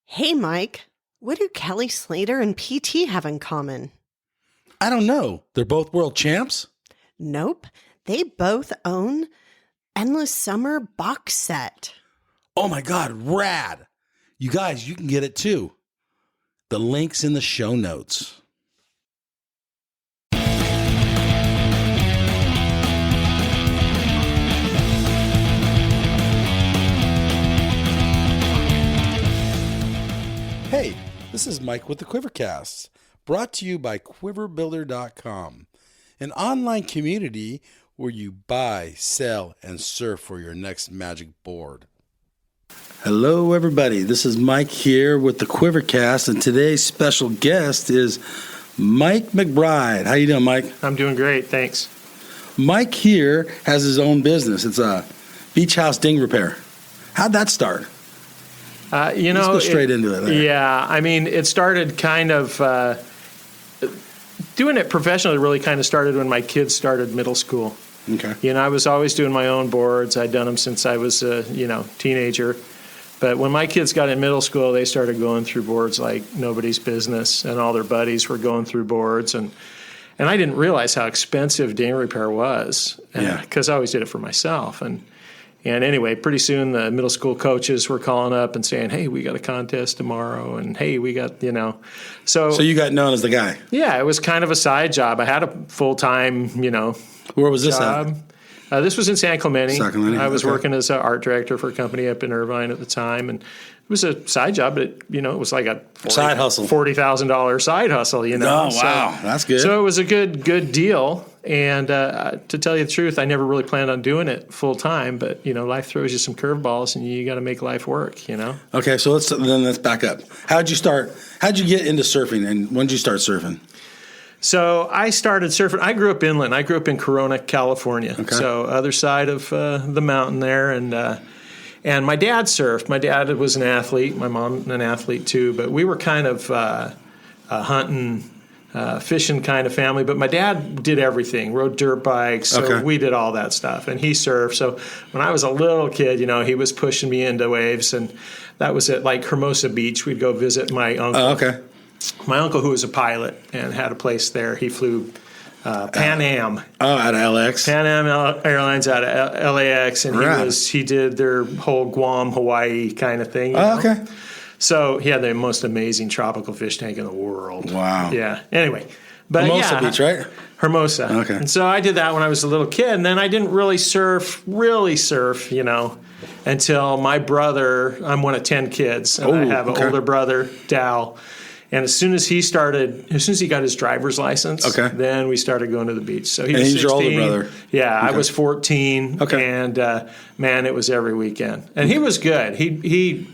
Hey, Mike, what do Kelly Slater and PT have in common? I don't know. They're both world champs? Nope, they both own Endless Summer box set. Oh my God, rad. You guys, you can get it too. The link's in the show notes. Hey, this is Mike with the Quivercast, brought to you by quiverbuilder.com, an online community where you buy, sell, and surf for your next magic board. Hello, everybody. This is Mike here with the Quivercast, and today's special guest is Mike McBride. How you doing, Mike? I'm doing great, thanks. Mike here has his own business. It's a beach house ding repair. How'd that start? Let's go straight into it. There. Yeah, I mean, it started kind of doing it professionally. Really, kind of started when my kids started middle school. Okay. I was always doing my own boards. I'd done them since I was a teenager. But when my kids got in middle school, they started going through boards like nobody's business, and all their buddies were going through boards, and I didn't realize how expensive ding repair was, because I always did it for myself. And anyway, pretty soon the middle school coaches were calling up and saying, "Hey, we got a contest tomorrow," and "Hey, we got So you got known as the guy. Yeah, it was kind of a side job. I had a full time Where was this job. at? This was in San Clemente. I was okay. working as an art director for a company up in Irvine at the time, and it was a side job, but it was like a side hustle, $40,000 side hustle. Oh, wow, that's good. So it was a good deal. And to tell you the truth, I never really planned on doing it full time, but life throws you some curveballs, and you got to make life work. Okay, so let's back up. How'd you start? How'd you get into surfing, and when did you start surfing? So I started surfing. I grew up inland. I grew up in Corona, California. Okay. So other side of the mountain there, and my dad surfed. My dad was an athlete. My mom an athlete too. But we were kind of hunting, fishing kind of family. But my dad did everything. Rode dirt bikes. So we did all that stuff, and he surfed. So when I was a little kid, he was pushing me into waves, and that was at like Hermosa Beach. We'd go visit my uncle. Oh, okay. My uncle, who was a pilot and had a place there, he flew Pan Am. Oh, out of LAX? Pan Am Airlines out of LAX, and he did their whole Guam, Hawaii kind of thing. Oh, okay. So he had the most amazing tropical fish tank in the world. Wow. Yeah. Anyway. But Hermosa Beach, right? Hermosa. Okay. And so I did that when I was a little kid, and then I didn't really surf, until my brother, I'm one of 10 kids, and I have an older brother, Dal. And as soon as he got his driver's license, then we started going to the beach. So he was 16. He's your older brother. Yeah, I was 14. And man, it was every weekend. And he was good. He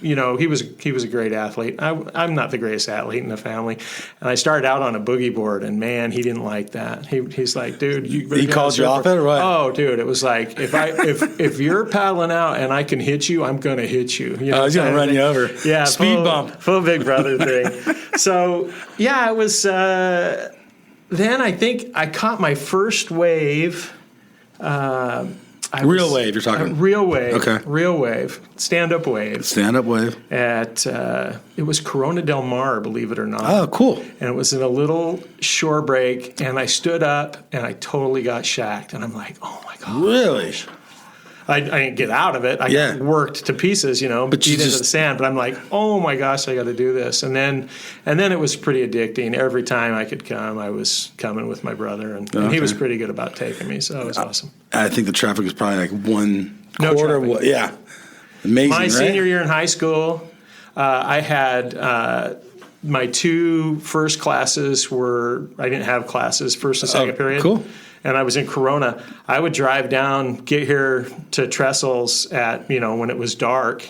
was a great athlete. I'm not the greatest athlete in the family. And I started out on a boogie board, and man, he didn't like that. He's like, dude, he called you off it, or what? Oh, dude, it was like if you're paddling out and I can hit you, I'm going to hit you. He's going to run you over. Yeah, speed bump, full big brother thing. So yeah, it was. Then I think I caught my first wave. Real wave, you're talking? Real wave. Okay. Real wave. Stand-up wave. Stand-up wave. At, it was Corona Del Mar, believe it or not. Oh, cool. And it was in a little shore break, and I stood up, and I totally got shacked. And I'm like, oh, my God. Really? I didn't get out of it. I got worked to pieces, beat into the sand. But I'm like, oh my gosh, I got to do this. And then it was pretty addicting. Every time I could come, I was coming with my brother, and he was pretty good about taking me. So it was awesome. I think the traffic was probably like No quarter. traffic. Yeah, amazing. My right? senior year in high school, I had my two first classes I didn't have classes first and second period. Cool. And I was in Corona. I would drive down, get here to Trestles at, when it was dark,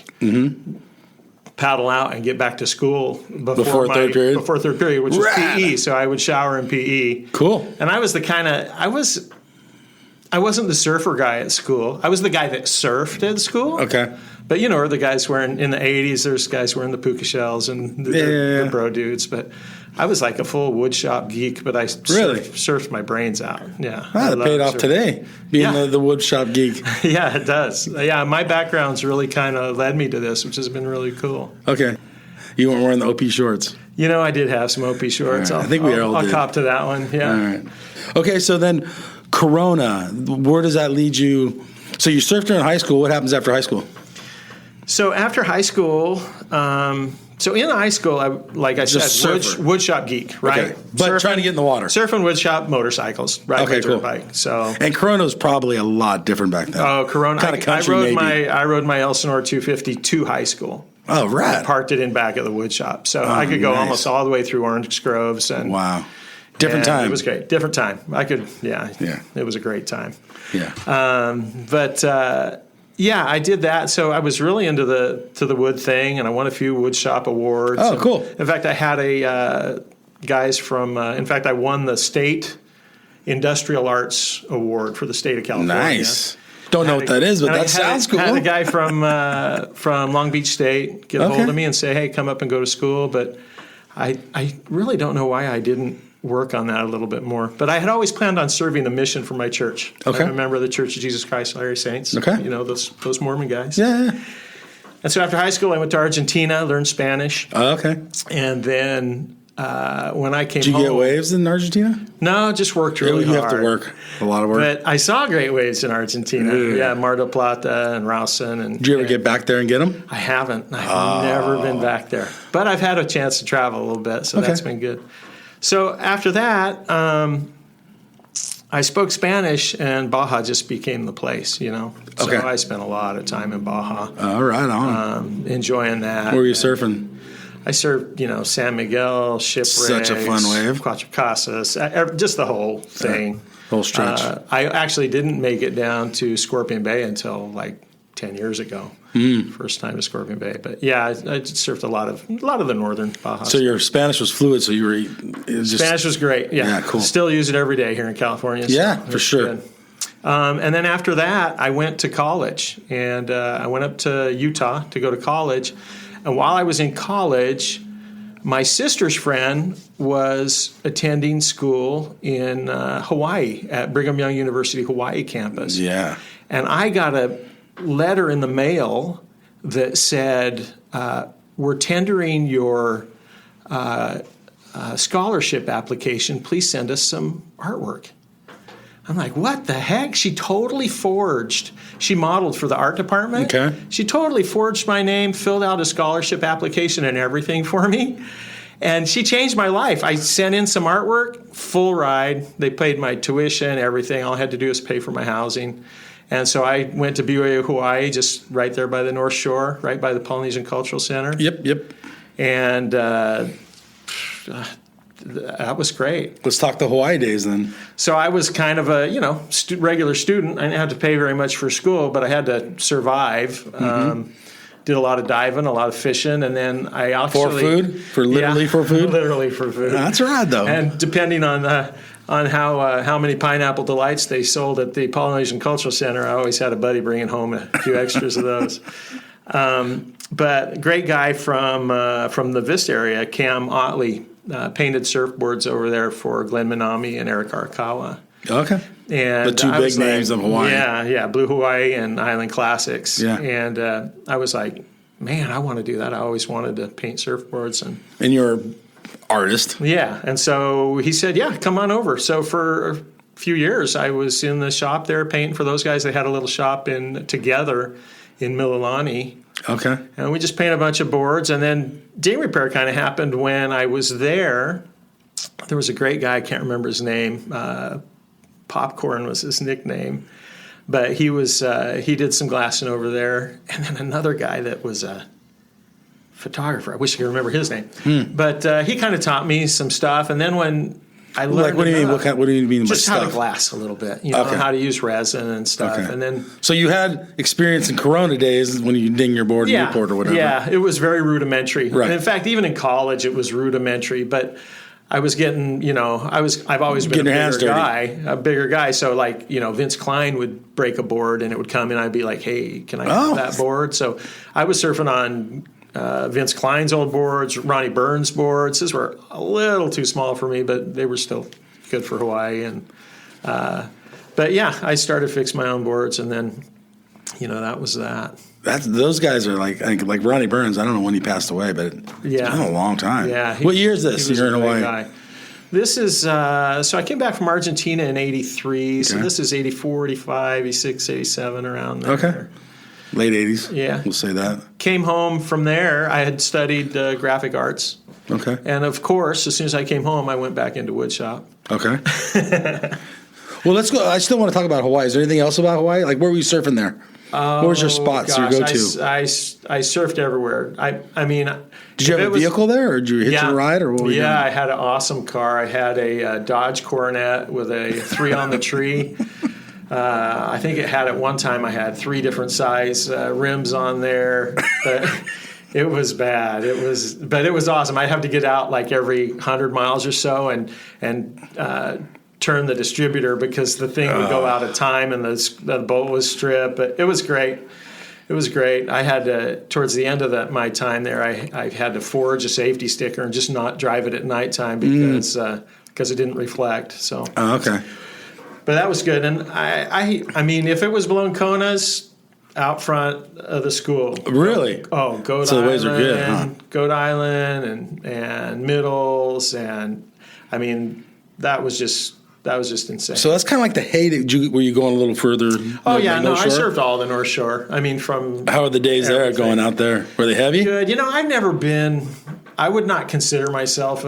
paddle out and get back to school before third period, which was PE. So I would shower in PE. Cool. And I was the kind of, I wasn't the surfer guy at school. I was the guy that surfed at school. Okay. But, the guys wearing, in the 80s, there's guys wearing the puka shells and the bro dudes. But I was like a full woodshop geek, but I surfed my brains out. Yeah. Wow, that paid off today, being the woodshop geek. Yeah, it does. Yeah, my background's really kind of led me to this, which has been really cool. Okay. You weren't wearing the OP shorts. I did have some OP shorts. Right. I think we all did. I'll cop to that one. Yeah. All right. Okay, so then Corona, where does that lead you? So you surfed during high school. What happens after high school? So after high school, so in high school, like I Just said, surfer. woodshop geek, right? Okay. But trying to get in the water. Surfing, woodshop, motorcycles, ride my Okay, cool. dirt bike. So And Corona's probably a lot different back then. oh, Corona! Kind of country, I rode my Elsinore 250 to high school. Oh, right. Parked it in back of the wood shop, so I could go nice. almost all the way through Orange Groves. And Wow. Different time. It was great. Different time. Yeah. It was a great time. Yeah. Yeah, I did that. So I was really into the wood thing, and I won a few wood shop awards. Oh, cool. In fact, I had guys from. In fact, I won the state Industrial Arts Award for the state of California. Nice. Don't know what that is, but that sounds cool. I had a guy from Long Beach State get a hold of me and say, "Hey, come up and go to school." But I really don't know why I didn't work on that a little bit more. But I had always planned on serving the mission for my church. Okay. I'm a member of the Church of Jesus Christ Latter-day Saints. Okay. Those Mormon guys. Yeah. And so after high school, I went to Argentina, learned Spanish. Okay. And then when I came Did you home... get waves in Argentina? No, just worked really hard. You have to work. A lot of work. But I saw great waves in Argentina. Yeah, Mar del Plata and Rawson. Did you ever get back there and get them? I haven't. I've never been back there. But I've had a chance to travel a little bit, so that's been good. So after that, I spoke Spanish, and Baja just became the place, So I spent a lot of time in Baja. Right on. Enjoying that. Where were you surfing? I surfed, San Miguel, Shipwrecks. Such a fun wave. Cuatro Casas, just the whole thing. Whole stretch. I actually didn't make it down to Scorpion Bay until like 10 years ago. First time to Scorpion Bay. But yeah, I surfed a lot of the northern Baja. So your Spanish was fluid, so you were Spanish was great. Yeah, cool. Still use it every day here in California. So yeah, for sure. Good. And then after that, I went to college, and I went up to Utah to go to college. And while I was in college, my sister's friend was attending school in Hawaii at Brigham Young University Hawaii campus. Yeah. And I got a letter in the mail that said, we're tendering your scholarship application. Please send us some artwork. I'm like, what the heck? She totally forged. She modeled for the art department. Okay. She totally forged my name, filled out a scholarship application and everything for me. And she changed my life. I sent in some artwork, full ride. They paid my tuition, everything. All I had to do was pay for my housing. And so I went to BYU, Hawaii, just right there by the North Shore, right by the Polynesian Cultural Center. Yep. And that was great. Let's talk the Hawaii days then. So I was kind of a, regular student. I didn't have to pay very much for school, but I had to survive. Did a lot of diving, a lot of fishing, and then I actually... For food? For food? Literally for food. That's rad, though. And depending on how many Pineapple Delights they sold at the Polynesian Cultural Center, I always had a buddy bringing home a few extras of those. But great guy from the Vista area, Cam Otley, painted surfboards over there for Glenn Minami and Eric Arakawa. Okay. And the two big names of Hawaii. Yeah, Blue Hawaii and Island Classics. Yeah. And I was like, man, I want to do that. I always wanted to paint surfboards. And you're an artist. Yeah. And so he said, yeah, come on over. So for a few years, I was in the shop there painting for those guys. They had a little shop together in Mililani. Okay. And we just painted a bunch of boards. And then ding repair kind of happened when I was there. There was a great guy, I can't remember his name. Popcorn was his nickname. But he did some glassing over there. And then another guy that was a photographer. I wish I could remember his name. But he kind of taught me some stuff. And then when I learned... What do you mean? What do you mean by just stuff? Just how to glass a little bit. How to use resin and stuff. Okay. And then... So you had experience in Corona days when you ding your board in Newport or whatever. Yeah, it was very rudimentary. Right. And in fact, even in college, it was rudimentary. But I was getting, I've always been a bigger guy. So like, Vince Klein would break a board and it would come and I'd be like, hey, can I have that board? So I was surfing on Vince Klein's old boards, Ronnie Burns boards. These were a little too small for me, but they were still good for Hawaii. And but yeah, I started fixing my own boards, and then that was that. Those guys are like Ronnie Burns. I don't know when he passed away, but it's been a long time. Yeah. What year is this? You're in Hawaii. Guy. This is, so I came back from Argentina in 83. Okay. So this is 84, 85, 86, 87, around there. Okay. Late 80s. Yeah. We'll say that. Came home from there. I had studied graphic arts. Okay. And of course, as soon as I came home, I went back into woodshop. Okay. Well, let's go. I still want to talk about Hawaii. Is there anything else about Hawaii? Like, where were you surfing there? What was your spots, your go-to? I surfed everywhere. I mean, did you have a vehicle there, or did you hitch and ride, or what were you doing? I had an awesome car. I had a Dodge Coronet with a 3 on the tree. I think it had at one time I had 3 different size rims on there, but it was bad. But it was awesome. I'd have to get out like every 100 miles or so and turn the distributor because the thing would go out of time and the boat was stripped. But it was great. It was great. I had to, towards the end of my time there, I had to forge a safety sticker and just not drive it at nighttime because it didn't reflect. So. Oh, okay. But that was good. And I mean, if it was blown Konas out front of the school. Really? Oh, Goat so Island. The waves are good, huh? Goat Island and Middles. And I mean, that was just insane. So that's kind of like the heyday. Were you going a little further? Oh, yeah. No, I surfed all the North Shore. I mean, from. How are the days there going out there? Were they heavy? Good. I've never been. I would not consider myself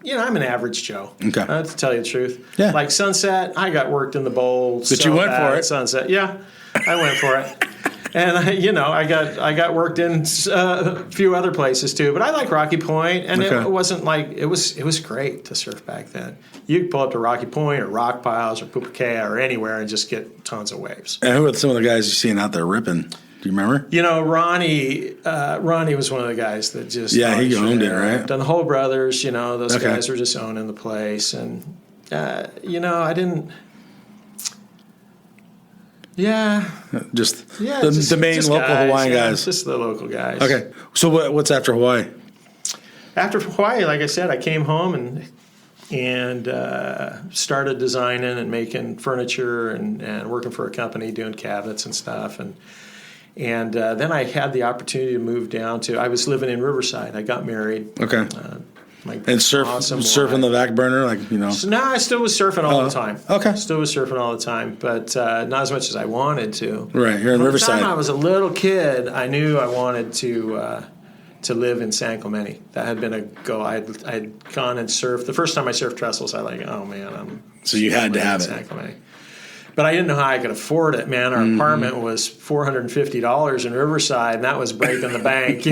I'm an average Joe. Okay. To tell you the truth. Yeah. Like Sunset, I got worked in the bowl. But you went for it. Sunset. Yeah, I went for it. And I got worked in a few other places too. But I like Rocky Point, and it wasn't like it was great to surf back then. You could pull up to Rocky Point or Rock Piles or Pupukea or anywhere and just get tons of waves. And who are some of the guys you're seeing out there ripping? Do you remember? Ronnie was one of the guys that just he owned it, right? And the Whole Brothers, those guys were just owning the place, and I didn't. Yeah. The main local guys, Hawaiian guys. Just the local guys. Okay. So what's after Hawaii? After Hawaii, like I said, I came home and started designing and making furniture and working for a company doing cabinets and stuff. And then I had the opportunity to move down to. I was living in Riverside. I got married. Okay. And surfing the back burner, So now I still was surfing all the time. Okay. Still was surfing all the time, but not as much as I wanted to. Right, you're in Riverside. From the time I was a little kid, I knew I wanted to live in San Clemente. That had been a goal. I'd gone and surfed. The first time I surfed trestles, So you had to have it. San Clemente. But I didn't know how I could afford it, man. Our apartment was $450 in Riverside, and that was breaking the bank,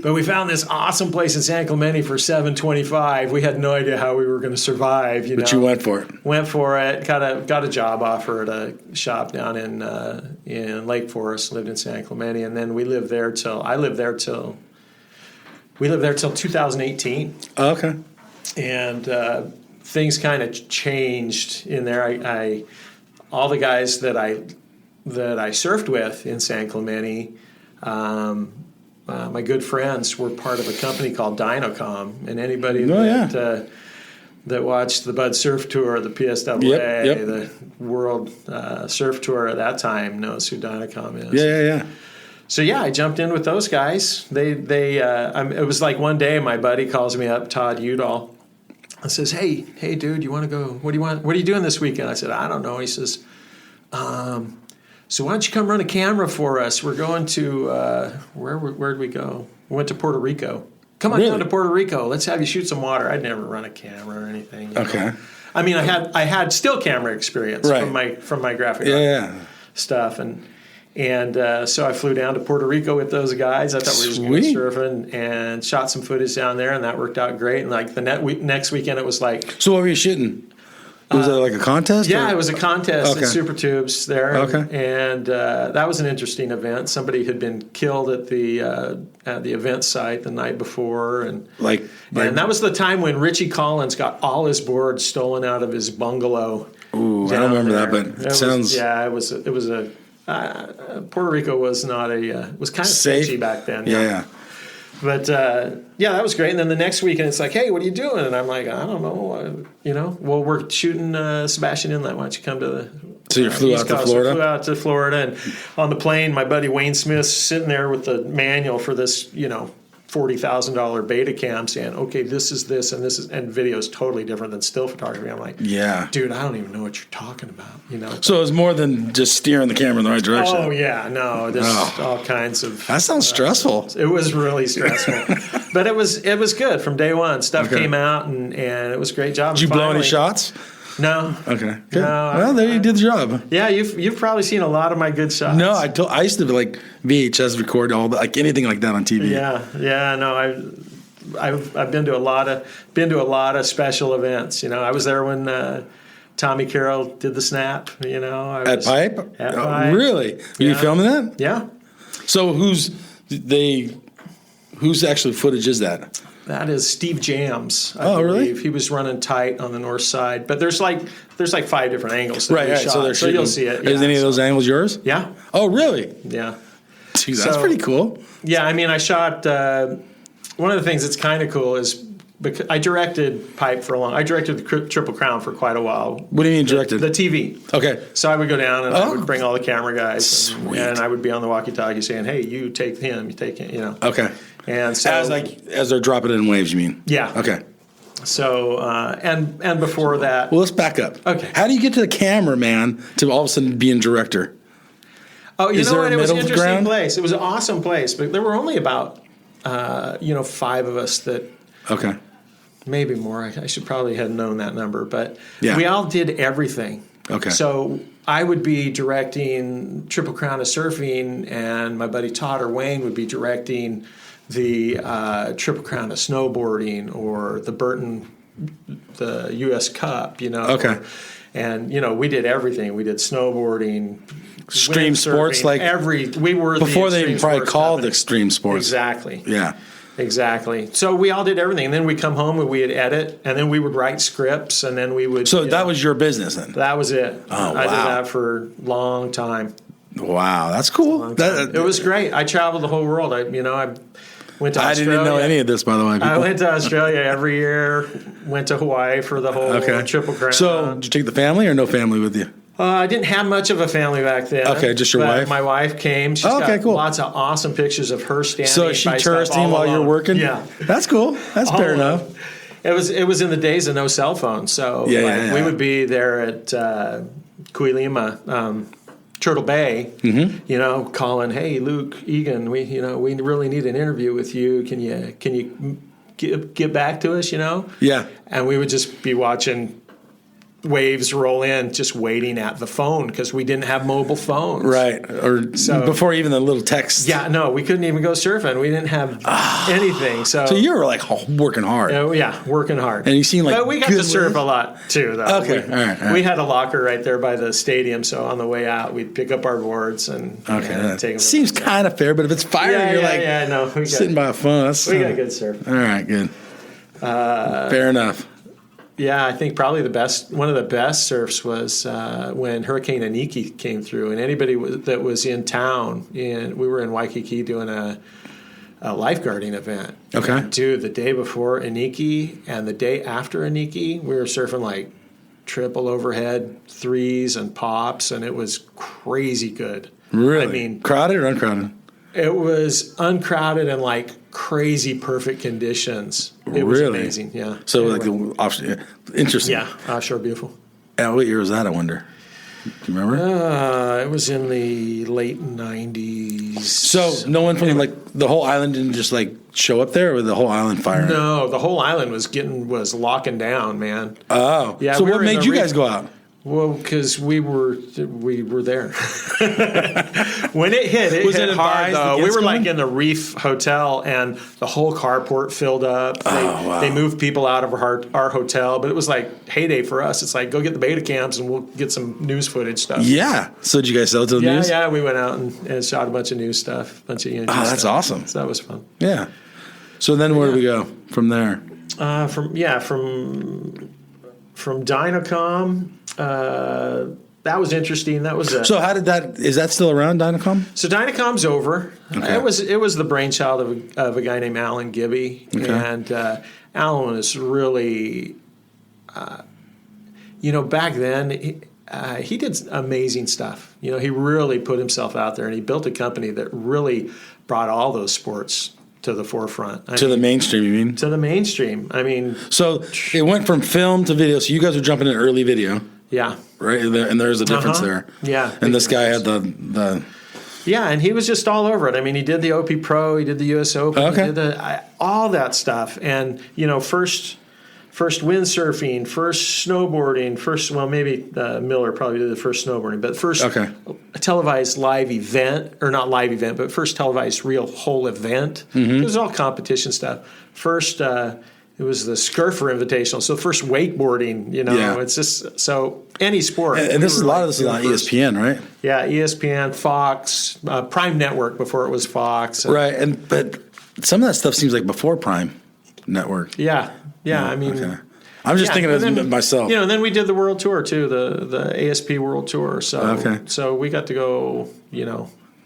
But we found this awesome place in San Clemente for $725. We had no idea how we were going to survive, But you went for it. Went for it. Got a job offer at a shop down in Lake Forest. Lived in San Clemente, and then we lived there till 2018. Okay. And things kind of changed in there. All the guys that I surfed with in San Clemente, my good friends were part of a company called Dynocomm, and anybody that watched the Bud Surf Tour, the PSWA, the World Surf Tour at that time knows who Dynocomm is. Yeah. So I jumped in with those guys. It was like one day my buddy calls me up, Todd Udall. I says, hey, dude, you want to go? What do you want? What are you doing this weekend? I said, I don't know. He says, so why don't you come run a camera for us? We're going to where'd we go? We went to Puerto Rico. Come on down to Puerto Rico. Let's have you shoot some water. I'd never run a camera or anything. Okay. I mean, I had still camera experience from my graphic art stuff, and so I flew down to Puerto Rico with those guys. I thought we were just going surfing and shot some footage down there, and that worked out great. And like the next weekend, it was like. So what were you shooting? Was it like a contest? Yeah, it was a contest at Super Tubes there. Okay. And that was an interesting event. Somebody had been killed at the event site the night before, and that was the time when Richie Collins got all his boards stolen out of his bungalow. Ooh, I don't remember that, but it sounds. It was a. Puerto Rico was not was kind of sketchy back then. Yeah. But yeah, that was great. And then the next weekend, it's like, hey, what are you doing? And I'm like, I don't know. Well, we're shooting Sebastian Inlet. Why don't you come to the So you flew out to Florida? I flew out to Florida, and on the plane, my buddy Wayne Smith's sitting there with the manual for this, $40,000 beta cam, saying, okay, this is this, and video is totally different than still photography. I'm like, Yeah. dude, I don't even know what you're talking about. So it was more than just steering the camera in the right direction. Oh yeah, no, there's all kinds of. That sounds stressful. It was really stressful, but it was good from day one. Stuff Okay. came out, and it was a great job. Did you blow any shots? No. Okay. Good. No, Well, there you did the job. Yeah, you've probably seen a lot of my good shots. No, I used to like VHS record anything like that on TV. Yeah. No, I've been to a lot of special events. I was there when Tommy Carroll did the snap. At Pipe? At Oh, Pipe. really? Were you filming that? Yeah. So whose actual footage is that? That is Steve Jams. I Oh, really? believe. He was running tight on the north side, but there's like 5 different angles. That Right. we shot, So you'll see it. Is Yeah, any of those angles yours? Yeah. Oh, really? Yeah. Dude, that's So- pretty cool. Yeah. I mean, I shot. One of the things that's kind of cool is because I directed Pipe for a long. I directed the Triple Crown for quite a while. What do you mean directed? The TV. Okay. So I would go down and I Oh. would bring all the camera guys, Sweet. and I would be on the walkie-talkie saying, "Hey, you take him, you take him," Okay. And so As they're dropping it in waves, you mean? Yeah. Okay. So and before that, Well, let's back up. Okay. How do you get to the cameraman to all of a sudden being director? oh, you is know there what? a It was an middle interesting ground? place. It was an awesome place, but there were only about 5 of us that. Okay. Maybe more. I should probably have known that number, but Yeah. we all did everything. Okay. So I would be directing Triple Crown of Surfing, and my buddy Todd or Wayne would be directing the Triple Crown of Snowboarding or the U.S. Cup. Okay. And we did everything. We did snowboarding, Extreme sports, windsurfing, we were before the they extreme probably sports called company. extreme sports. Exactly. Yeah. Exactly. So we all did everything, and then we come home and we'd edit, and then we would write scripts, and then we would. So that was your business then? That was it. Oh, I did wow. that for a long time. Wow, that's cool. It was great. I traveled the whole world. I went to Australia. I didn't know any of this, by the way. I People. went to Australia every year. Went to Hawaii for the whole Triple Crown. So did you take the family or no family with you? I didn't have much of a family back then. Okay, just your but wife? My wife came. She's got cool. lots of awesome pictures of her standing. So is she by stuff touristing all while you're alone. working? Yeah. That's cool. That's All fair alone. enough. It was in the days of no cell phones, so Yeah. we would be there at Kuilima, Turtle Bay, calling, "Hey, Luke Egan, we really need an interview with you. Can you get back to us?" Yeah. And we would just be watching waves roll in, just waiting at the phone because we didn't have mobile phones. Right. Or before even the little text. Yeah, no, we couldn't even go surfing. We didn't have anything. So you were like working hard. yeah, working hard. And you seem like but we got good to surf with- a lot too, though. Okay, all right. We had a locker right there by the stadium, so on the way out, we'd pick up our boards and take them. Seems kind of fair, but if it's fire, you're no, we sitting by a phone. We got good surf. All right, good. Fair enough. Yeah, I think probably one of the best surfs was when Hurricane Aniki came through, and anybody that was in town, we were in Waikiki doing a lifeguarding event. Okay. And dude, the day before Aniki and the day after Aniki, we were surfing like triple overhead threes and pops, and it was crazy good. Really? I mean, crowded or uncrowded? it was uncrowded and like crazy perfect conditions. It was Really? amazing. Yeah. So Anyway. like the offshore, interesting. Yeah, offshore beautiful. And what year was that? I wonder. Do you remember? It was in the late 90s. So no one from like the whole island didn't just like show up there, or the whole island fire? No, the whole island was locking down, man. Oh, Yeah, So we what were in made a you reef- guys go out? Well, because we were there. When it hit, Was hit it hard advised though. We against were like going? in the Reef Hotel, and the whole carport filled up. They moved people out of our hotel, but it was like heyday for us. It's like, go get the beta cams and we'll get some news footage stuff. Yeah. So did you guys sell it to the news? Yeah, we went out and shot a bunch of news stuff, a bunch of ENG Oh, that's stuff. awesome. So that was fun. Yeah. So then where do we go from there? From Dynocomm, that was interesting. That was So how did that? Is that still around, Dynocomm? So Dynocomm's over. Okay. It was the brainchild of a guy named Alan Gibby, and Alan was really, back then he did amazing stuff. He really put himself out there, and he built a company that really brought all those sports to the forefront. The mainstream, you mean? To the mainstream. I mean, so it went from film to video. So you guys were jumping in early video. Yeah. Right? And there's a difference there. Yeah. And this guy had the Yeah, and he was just all over it. I mean, he did the OP Pro, he did the US Open, Okay. he did all that stuff. And, first windsurfing, first snowboarding, maybe Miller probably did the first snowboarding, but first televised live event, or not live event, but first televised real whole event. Mm-hmm. It was all competition stuff. First, it was the Scurfer Invitational. So first wakeboarding, it's just, so any sport. and this is a lot of this is on ESPN, right? Yeah, ESPN, Fox, Prime Network before it was Fox. Right, but some of that stuff seems like before Prime Network. Yeah. I mean, okay. I'm just thinking of it myself. And then we did the world tour too, the ASP World Tour. So we got to go.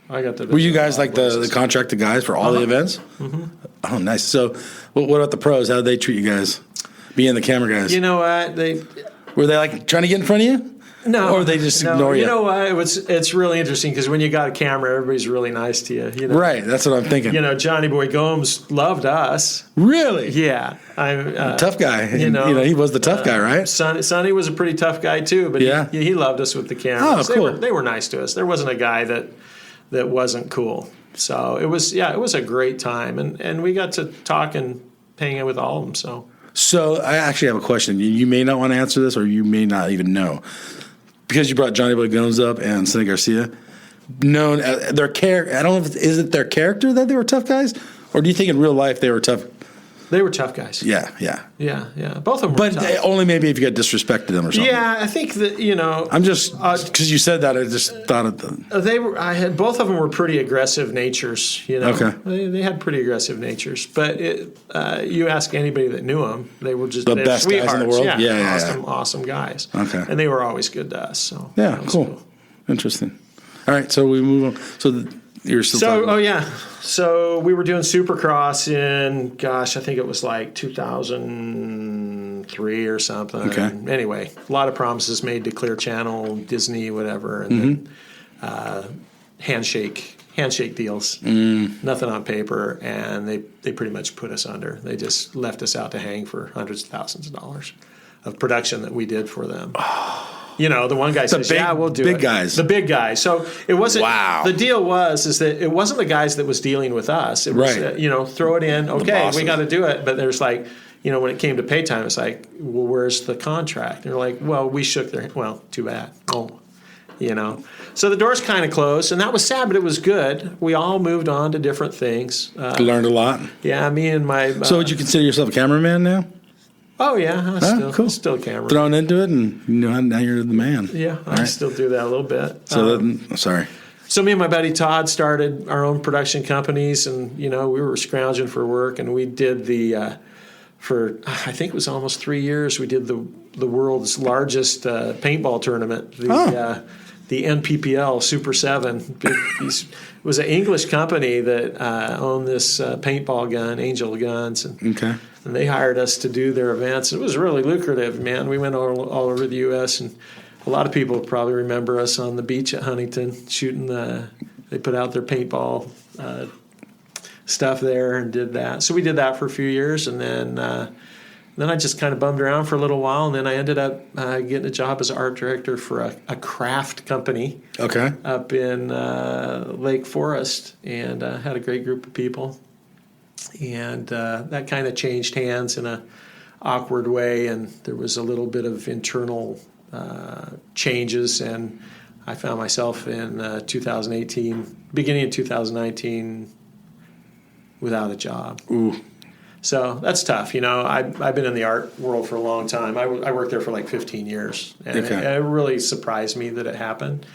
I got to. Were you guys like the contracted guys for all the events? Mm-hmm. Oh, nice. So, what about the pros? How did they treat you guys? Being the camera guys. You know what were they like trying to get in front of you? No, or they just ignore you. You know what? It's really interesting because when you got a camera, everybody's really nice to you. Right. That's what I'm thinking. Johnny Boy Gomes loved us. Really? Yeah. Tough guy. He was the tough guy, right? Sonny was a pretty tough guy too, but he loved us with the camera. Oh, cool. They were nice to us. There wasn't a guy that wasn't cool. So it was a great time, and we got to talk and hang out with all of them. So I actually have a question. You may not want to answer this, or you may not even know. Because you brought Johnny Boy Gomes up and Sonny Garcia, known as their character. I don't know is it their character that they were tough guys, or do you think in real life they were tough? They were tough guys. Yeah. Both of them were tough. But only maybe if you got disrespected them or something. Yeah, I think that I'm just because you said that I just thought of the. They were. Both of them were pretty aggressive natures. Okay. They had pretty aggressive natures. But you ask anybody that knew them, they were just the best guys in the world. Yeah, awesome guys. Okay. And they were always good to us. So yeah, cool. Interesting. All right, so we move on. So you're still talking. So we were doing Supercross in, I think it was like 2003 or something. Okay. Anyway, a lot of promises made to Clear Channel, Disney, whatever, and then handshake deals. Nothing on paper, and they pretty much put us under. They just left us out to hang for hundreds of thousands of dollars of production that we did for them. The one guy says, we'll do it. Big guys. The big guys. So it wasn't. Wow. The deal is that it wasn't the guys that was dealing with us. It was, throw it in. Okay, we got to do it. But there's like, when it came to pay time, it's like, well, where's the contract? And they're like, well, we shook their, too bad. So the doors kind of closed, and that was sad, but it was good. We all moved on to different things. Learned a lot. Yeah, me and my. So would you consider yourself a cameraman now? Oh yeah, still camera. Thrown into it, and now you're the man. Yeah, I still do that a little bit. So sorry. So me and my buddy Todd started our own production companies, and we were scrounging for work, and we did for I think it was almost 3 years. We did the world's largest paintball tournament, the NPPL Super 7. It was an English company that owned this paintball gun, Angel Guns, and they hired us to do their events. It was really lucrative, man. We went all over the U.S., and a lot of people probably remember us on the beach at Huntington shooting they put out their paintball stuff there and did that. So we did that for a few years, and then I just kind of bummed around for a little while, and then I ended up getting a job as an art director for a craft company up in Lake Forest, and had a great group of people. And that kind of changed hands in a awkward way, and there was a little bit of internal changes, and I found myself in 2018, beginning of 2019, without a job. Ooh. So that's tough. I've been in the art world for a long time. I worked there for like 15 years, and it really surprised me that it happened.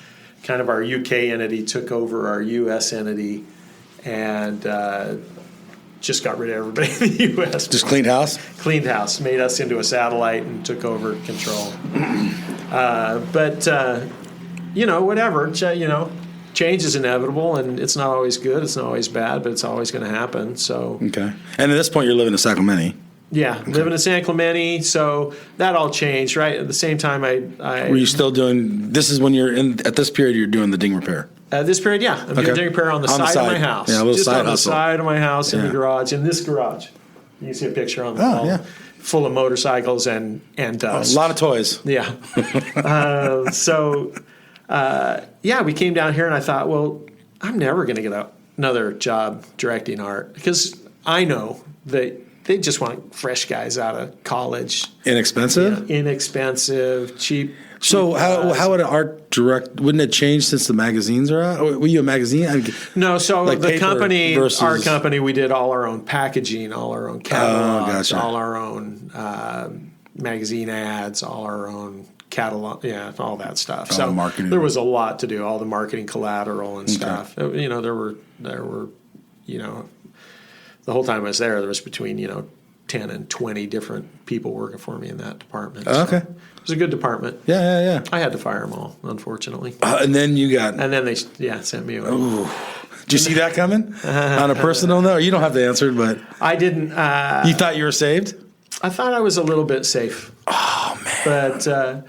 Kind of our UK entity took over our US entity, and just got rid of everybody in the U.S. Just cleaned house? Cleaned house. Made us into a satellite and took over control. But whatever. Change is inevitable, and it's not always good. It's not always bad, but it's always going to happen. So Okay. And at this point, you're living in Sacramento. yeah, living in San Clemente. So that all changed, right? At the same time, I Were you still doing? This is when you're in. At this period, you're doing the ding repair. At this period, yeah, I'm doing repair on the side of my house. Yeah, a little just side on the hustle. side of my house in the Yeah. garage. In this garage, you can see a picture on the wall, yeah. full of motorcycles and A dust. lot of toys. Yeah. We came down here and I thought, well, I'm never going to get another job directing art because I know that they just want fresh guys out of college. Inexpensive. Inexpensive, cheap. So how would an art direct? Wouldn't it change since the magazines are out? Were you a magazine? No, so Like the paper company, versus- our company, we did all our own packaging, all our own catalogs, gotcha. all our own magazine ads, all our own catalog, all that stuff. All So the marketing. there was a lot to do, all the marketing collateral and stuff. There were, the whole time I was there was between 10 and 20 different people working for me in that department. So Okay. it was a good department. Yeah. I had to fire them all, unfortunately. And then you got. And then they sent me away. Did you see that coming on a personal note? You don't have to answer it, but I didn't. you thought you were saved. I thought I was a little bit safe. Oh man. But,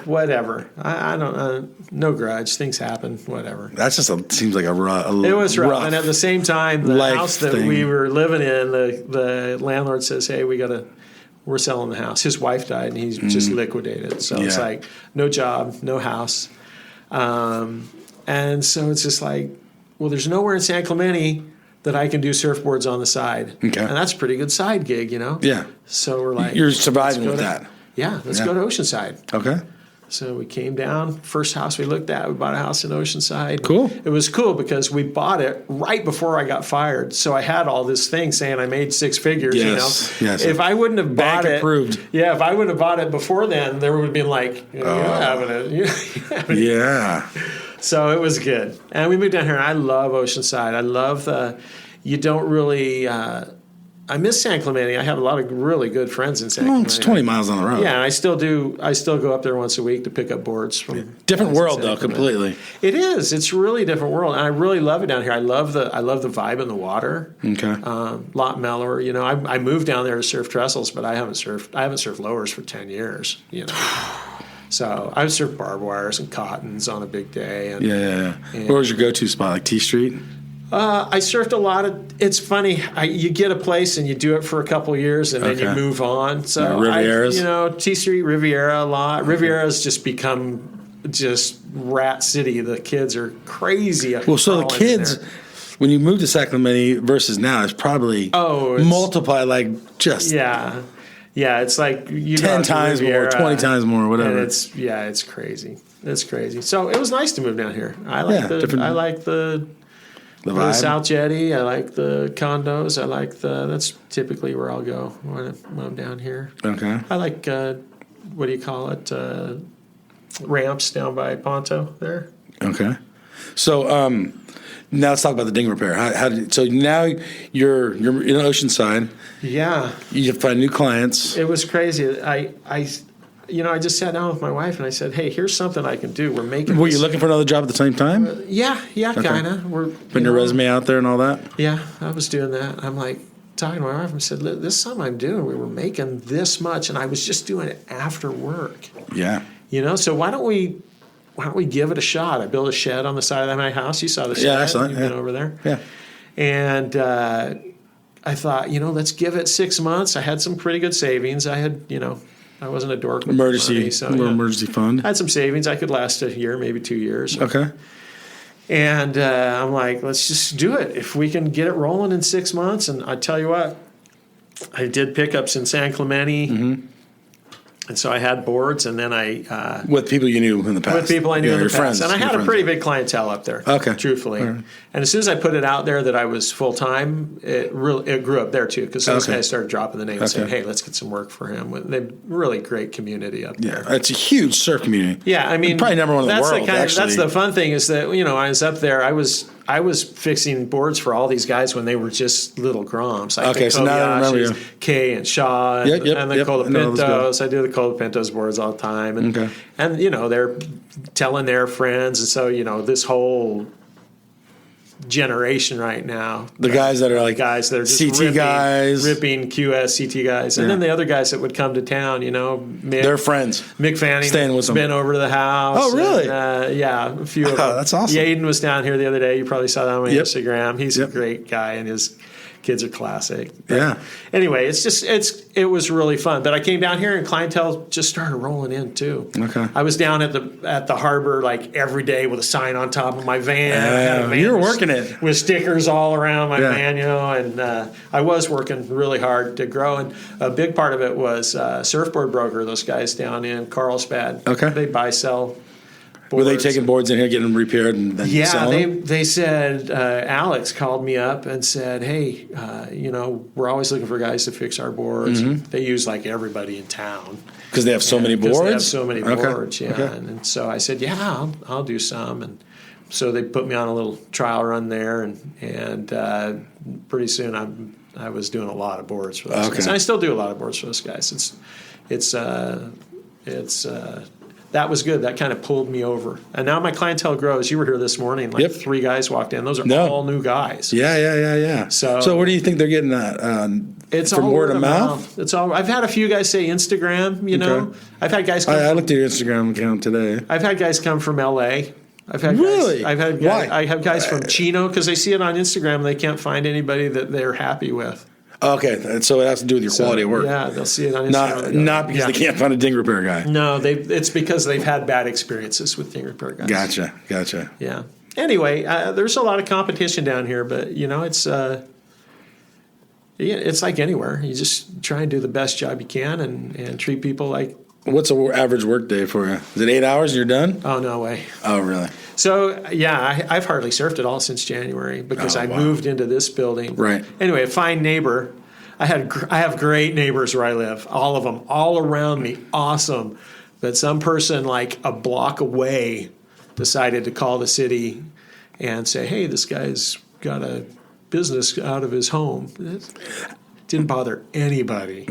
whatever. I don't, no grudge. Things happen, whatever. That's just seems like a It was rough. And at the same time, the life house that thing. we were living in, the landlord says, hey, we're selling the house. His wife died and he's just liquidated. So it's Yeah. like no job, no house. And so it's just like, well, there's nowhere in San Clemente that I can do surfboards on the side. Okay. And that's a pretty good side gig, Yeah. So we're like, You're surviving let's with go that. let's go to Oceanside. Okay. So we came down. First house we looked at, we bought a house in Oceanside. Cool. It was cool because we bought it right before I got fired. So I had all this thing saying I made six figures. Yes. Yes. If I wouldn't have bought Bank it, approved. yeah. If I would have bought it before then, there would have been like, you don't have it. You don't have it. Yeah. So it was good. And we moved down here, and I love Oceanside. I love you don't really. I miss San Clemente. I have a lot of really good friends in San Clemente. It's 20 miles on the road. Yeah, and I still do. I still go up there once a week to pick up boards from Different guys in world San though, Clemente. completely. It is. It's really a different world, and I really love it down here. I love the vibe in the water. Okay. Lot mellower. I moved down there to surf trestles, but I haven't surfed lowers for 10 years. So I've surfed barbed wires and cottons on a big day. And, Yeah. Where was your go-to spot? Like T Street? I surfed a lot of. It's funny. You get a place and you do it for a couple of years and then you Okay. move on. So Rivieras? T Street, Riviera a lot. Riviera's just become just rat city. The kids are crazy. Well, so the crawling in kids, there. when you moved to Sacramento versus now, it's probably multiply like just Yeah, it's like you 10 times more, 20 times more, whatever. And it's crazy. It's crazy. So it was nice to move down here. I like the the vibe. South Jetty. I like the condos. I like that's typically where I'll go when I'm down here. Okay. I like what do you call it? Ramps down by Ponto there. Okay. So now let's talk about the ding repair. So now you're in Oceanside. Yeah, You find new clients. it was crazy. I just sat down with my wife and I said, "Hey, here's something I can do. We're making." Were you looking for another job at the same time? Yeah, kind of. We're Putting your resume out there and all that? Yeah, I was doing that. I'm like talking to my wife. I said, "This is something I'm doing. We were making this much, and I was just doing it after work. Yeah. So why don't we give it a shot?" I built a shed on the side of my house. You saw the shed. Yeah, I saw it. You've been over there. Yeah. And I thought, let's give it 6 months. I had some pretty good savings. I had, I wasn't a dork with Emergency, money, so, emergency fund. I had some savings. I could last a year, maybe 2 years. Okay. And I'm like, let's just do it. If we can get it rolling in 6 months. And I tell you what, I did pickups in San Clemente. Mm-hmm. And so I had boards, and then I with people you knew in the past. with people I knew in the your past, friends, and I your had a friends. pretty big clientele up there. Okay. Truthfully, Right. and as soon as I put it out there that I was full time, it grew up there too, because those Okay. guys started dropping the name and saying, Okay. "Hey, let's get some work for him." They really great community up Yeah, there. it's a huge surf community. Yeah, I mean, Probably number one in the that's world, That's actually. the fun thing is that I was up there. I was I was fixing boards for all these guys when they were just little groms. Like Okay, so now I remember you. Kay and Shaw and, and the Colapintos. I do the Colapintos boards all the time. And you know, they're telling their friends. And so, you know, this whole generation right now. The guys that are like guys that are just CT guys. ripping QS CT guys. And then the other guys that would come to town, you know. Mick, they're friends. Mick Fanning staying with them. Been over to the house. Oh, really? And, yeah, a few of them. That's awesome. Yaden was down here the other day. You probably saw that on my Instagram. He's a great guy, and his kids are classic. But anyway, it was really fun. But I came down here and clientele just started rolling in too. Okay. I was down at the harbor like every day with a sign on top of my van. You were working it with stickers all around my van, you know, and I was working really hard to grow. And a big part of it was Surfboard Broker. Those guys down in Carlsbad. Okay. They buy, sell. Were they taking boards in here, getting them repaired, and then selling them? They said, Alex called me up and said, hey, you know, we're always looking for guys to fix our boards. They use like everybody in town. Because they have so many boards? They have so many boards, And so I said, yeah, I'll do some. And so they put me on a little trial run there, and pretty soon I was doing a lot of boards for those guys. And I still do a lot of boards for those guys. That was good. That kind of pulled me over. And now my clientele grows. You were here this morning. Like 3 guys walked in. Those are all new guys. Yeah. So where do you think they're getting that? It's from all word of mouth? It's all. I've had a few guys say Instagram, you know. I've had guys come I looked at your Instagram account today. I've had guys come from L.A. I've had really? I have guys from Chino because they see it on Instagram and they can't find anybody that they're happy with. Okay, so it has to do with your quality of work. Yeah, they'll see it on Instagram. Not because they can't find a ding repair guy. No, it's because they've had bad experiences with ding repair guys. Gotcha. Yeah. Anyway, there's a lot of competition down here, but you know, it's like anywhere. You just try and do the best job you can and treat people like. What's an average work day for you? Is it 8 hours and you're done? Oh, no way. Oh, really? So, yeah, I've hardly surfed at all since January because I moved into this building. Right. Anyway, a fine neighbor. I have great neighbors where I live, all of them, all around me, awesome. But some person like a block away decided to call the city and say, hey, this guy's got a business out of his home. It didn't bother anybody.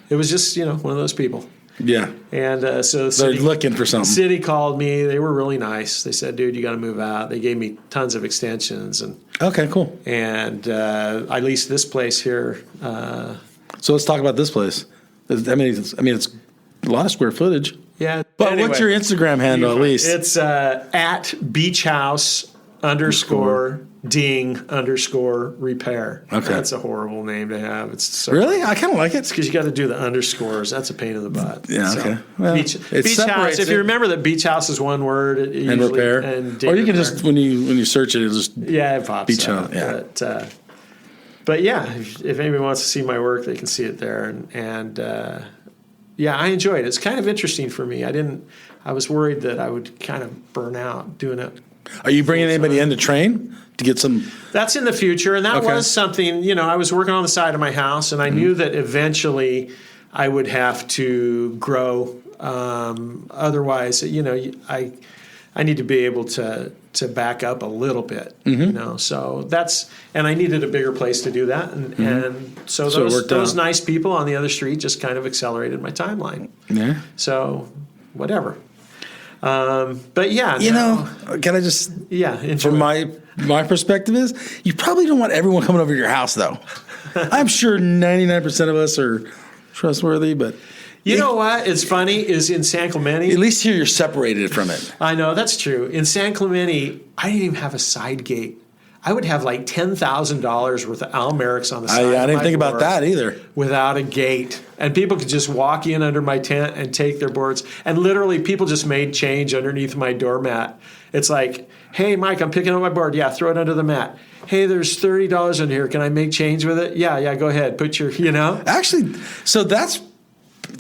It was just, you know, one of those people. Yeah. And so they're looking for something. The city called me. They were really nice. They said, dude, you got to move out. They gave me tons of extensions. And okay, cool. And I leased this place here. So let's talk about this place. I mean, it's a lot of square footage. Yeah. But anyway, what's your Instagram handle at least? It's at beachhouse_ding_repair. Okay. That's a horrible name to have. It's so really? I kind of like it. It's because you got to do the underscores. That's a pain in the butt. Yeah, so, okay. Well, beach house. If you remember that beach house is one word. And repair. Or you can just, when you search it, it'll just. Yeah, it pops beach up. Yeah. But yeah, if anybody wants to see my work, they can see it there. And yeah, I enjoy it. It's kind of interesting for me. I was worried that I would kind of burn out doing it. Are you bringing anybody in to train to get some? That's in the future, and that was something. You know, I was working on the side of my house, and I knew that eventually I would have to grow. Otherwise, you know, I need to be able to back up a little bit. You know, so and I needed a bigger place to do that, and so those nice people on the other street just kind of accelerated my timeline. Yeah. So whatever. But yeah, you know, can I just from my perspective is you probably don't want everyone coming over to your house though. I'm sure 99% of us are trustworthy, but you know what? It's funny is in San Clemente. At least here you're separated from it. I know that's true. In San Clemente, I didn't even have a side gate. I would have like $10,000 worth of Almerics on the side. I didn't think about that either. Without a gate. And people could just walk in under my tent and take their boards. And literally people just made change underneath my doormat. It's like, hey, Mike, I'm picking up my board. Yeah, throw it under the mat. Hey, there's $30 in here. Can I make change with it? Yeah, go ahead. Put your, you know. Actually, so that's,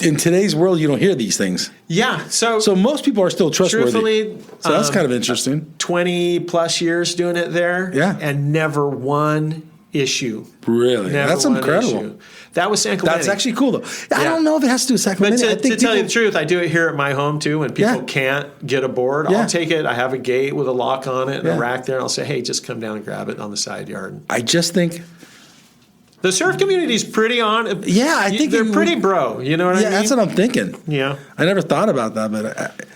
in today's world, you don't hear these things. Yeah. So most people are still trustworthy. Truthfully, so that's kind of interesting. 20 plus years doing it there. Yeah. And never one issue. Really? Never That's one incredible. issue. That was San Clemente. That's actually cool, though. I don't know if it has to do with San But Clemente. to tell you the truth, I do it here at my home, too. When people can't get a board, Yeah. I'll take it. I have a gate with a lock on it and Yeah. a rack there, and I'll say, hey, just come down and grab it on the side yard. I just think... The surf community's pretty on. Yeah, I think they're pretty bro. You know what I mean? Yeah, that's what I'm thinking. Yeah. I never thought about that, but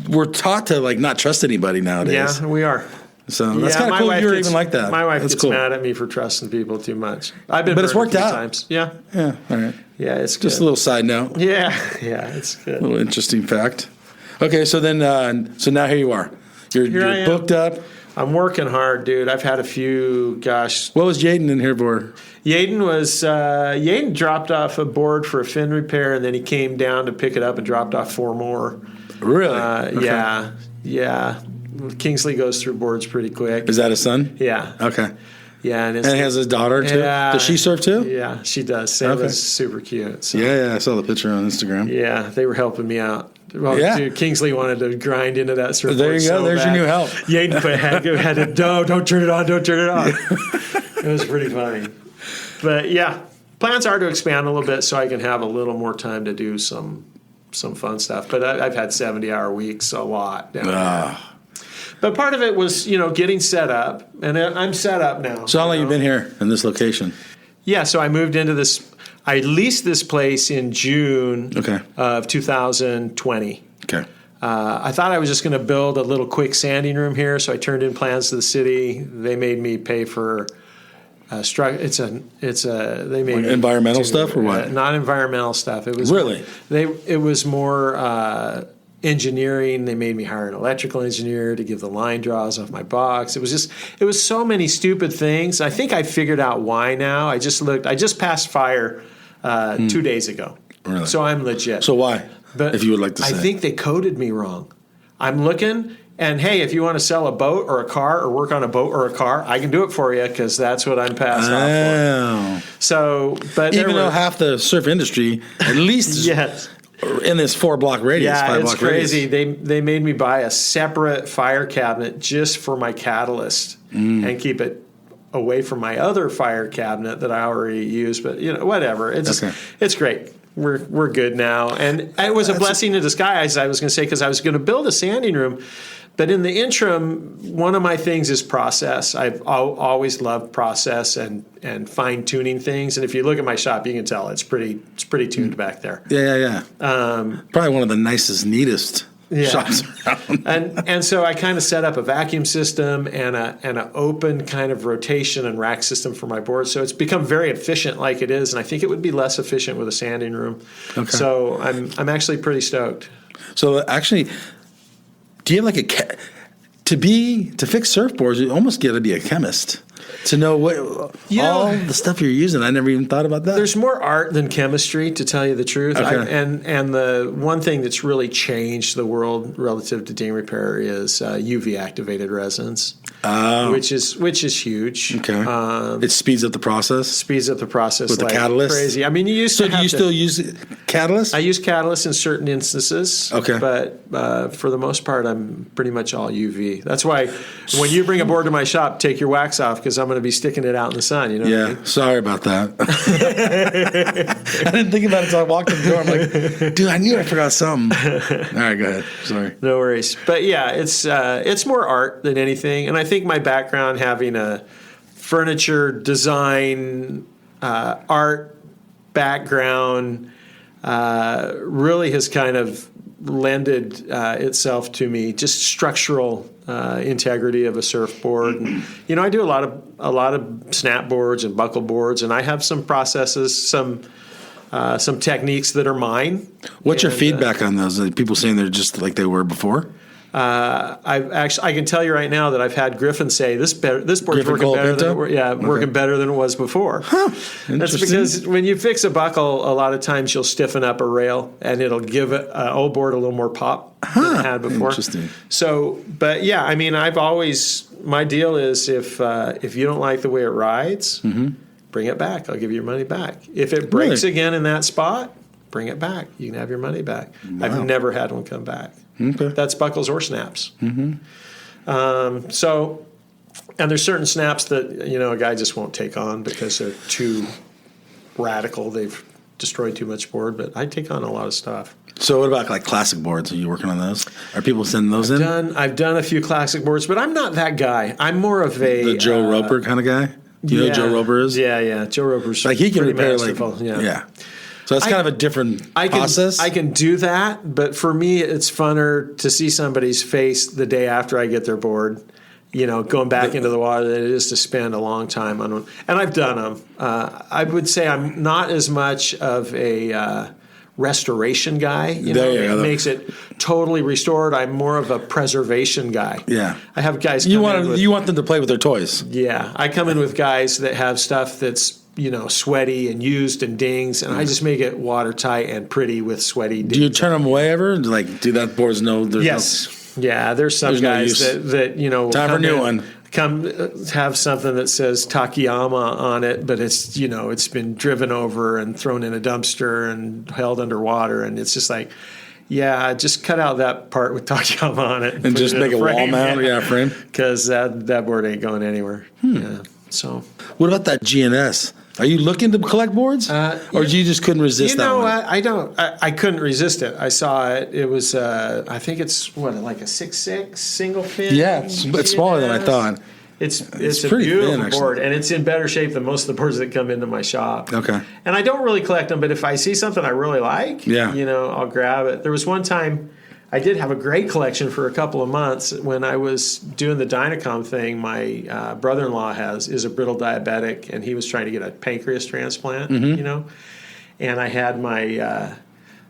we're taught to like not trust anybody nowadays. Yeah, we are. So that's kind of cool. You're even like that. My wife that's gets cool. mad at me for trusting people too much. I've been, but it's worked a few out. times. Yeah. Yeah. All right. Yeah, it's Just good. a little side note. Yeah, it's good. A little interesting fact. Okay, so then, so now here you are. You're booked up. I'm working hard, dude. I've had a few. Gosh, What was Jaden in here for? Yaden dropped off a board for a fin repair, and then he came down to pick it up and dropped off 4 more. Really? Okay. Yeah. Kingsley goes through boards pretty quick. Is that his son? Yeah. Okay. Yeah, and he has his daughter too. Yeah. Does she surf too? Yeah, she does. Sarah's super cute. So. Yeah, I saw the picture on Instagram. Yeah, they were helping me out. Well, dude, Kingsley wanted to grind into that surfboard. There you go. There's your new help. Yaden had to don't turn it on, don't turn it on. It was pretty funny. But yeah, plans are to expand a little bit so I can have a little more time to do some fun stuff. But I've had 70-hour weeks a lot down there. But part of it was, getting set up, and I'm set up now. So how long have you been here in this location? Yeah, so I moved into this. I leased this place in June of 2020. Okay. I thought I was just going to build a little quick sanding room here, so I turned in plans to the city. They made me pay for they made me environmental stuff or what? Not environmental stuff. It was really it was more engineering. They made me hire an electrical engineer to give the line draws off my box. It was so many stupid things. I think I figured out why now. I just passed fire 2 days ago. Really? So I'm legit. So why? But if you would like to say. I think they coded me wrong. I'm looking, and hey, if you want to sell a boat or a car or work on a boat or a car, I can do it for you because that's what I'm passed off for. So, but even though half the surf industry, at least yes. in this 4-block radius, 5-block it's crazy. radius. They made me buy a separate fire cabinet just for my catalyst and keep it away from my other fire cabinet that I already use. But whatever. It's great. We're good now, and it was a blessing in disguise. I was going to say because I was going to build a sanding room, but in the interim, one of my things is process. I've always loved process and fine tuning things. And if you look at my shop, you can tell it's pretty tuned back there. Yeah. Probably one of the nicest, neatest shops around. and so I kind of set up a vacuum system and an open kind of rotation and rack system for my board. So it's become very efficient like it is, and I think it would be less efficient with a sanding room. Okay. So I'm actually pretty stoked. So actually, do you have like to fix surfboards? You almost got to be a chemist to know all the stuff you're using. I never even thought about that. There's more art than chemistry, to tell you the truth. Okay. And the one thing that's really changed the world relative to ding repair is UV activated resins, which is huge. Okay. It speeds up the process. With the like catalyst. Crazy. I mean, do you still use catalyst? I use catalyst in certain instances. Okay. But for the most part, I'm pretty much all UV. That's why when you bring a board to my shop, take your wax off because I'm going to be sticking it out in the sun. You know what I mean? Sorry about that. I didn't think about it until I walked in the door. I'm like, dude, I knew I forgot something. All right, go ahead. Sorry. No worries. But yeah, it's more art than anything. And I think my background having a furniture design art background really has kind of lended itself to me, just structural integrity of a surfboard. And, I do a lot of snap boards and buckle boards, and I have some processes, some techniques that are mine. What's your feedback on those? Are people saying they're just like they were before? I can tell you right now that I've had Griffin say this board's working better working better than it was before. That's because when you fix a buckle, a lot of times you'll stiffen up a rail and it'll give an old board a little more pop than it had before. Interesting. So, but yeah, I mean, my deal is if you don't like the way it rides, bring it back. I'll give you your money back. If it breaks again in that spot, bring it back. You can have your money back. Wow. I've never had one come back. Okay. That's buckles or snaps. So And there's certain snaps that, you know, a guy just won't take on because they're too radical. They've destroyed too much board, but I take on a lot of stuff. So what about like classic boards? Are you working on those? Are people sending those in? I've done a few classic boards, but I'm not that guy. I'm more of The Joe Roper kind of guy? Do you know who Joe Roper is? Yeah. Joe Roper's like he can repair masterful. Yeah. So that's kind of a different process. I can do that, but for me, it's funner to see somebody's face the day after I get their board, you know, going back into the water than it is to spend a long time on one. And I've done them. I would say I'm not as much of a restoration guy. You know, it makes it totally restored. I'm more of a preservation guy. Yeah. I have guys you want them to play with their toys. Yeah. I come in with guys that have stuff that's, you know, sweaty and used and dings, and I just make it watertight and pretty with sweaty dings. Do you turn them away ever? Like, do that board's Yes. Yeah, there's some guys that, you know, time for a new one. Come have something that says Takayama on it, but it's, you know, it's been driven over and thrown in a dumpster and held underwater, and it's just like, yeah, just cut out that part with Takayama on it and just make a wall mount, frame, because that board ain't going anywhere. Yeah. So, what about that GNS? Are you looking to collect boards, or you just couldn't resist that one? I don't. I couldn't resist it. I saw it. It was, I think it's like a 6.6 single fin. Yeah, it's smaller than I thought. It's a pretty beautiful thin, board, and it's in better shape than most of the boards that come into my shop. Okay. And I don't really collect them, but if I see something I really like, you know, I'll grab it. There was one time I did have a great collection for a couple of months when I was doing the Dynocomm thing. My brother-in-law is a brittle diabetic, and he was trying to get a pancreas transplant, you know. And I had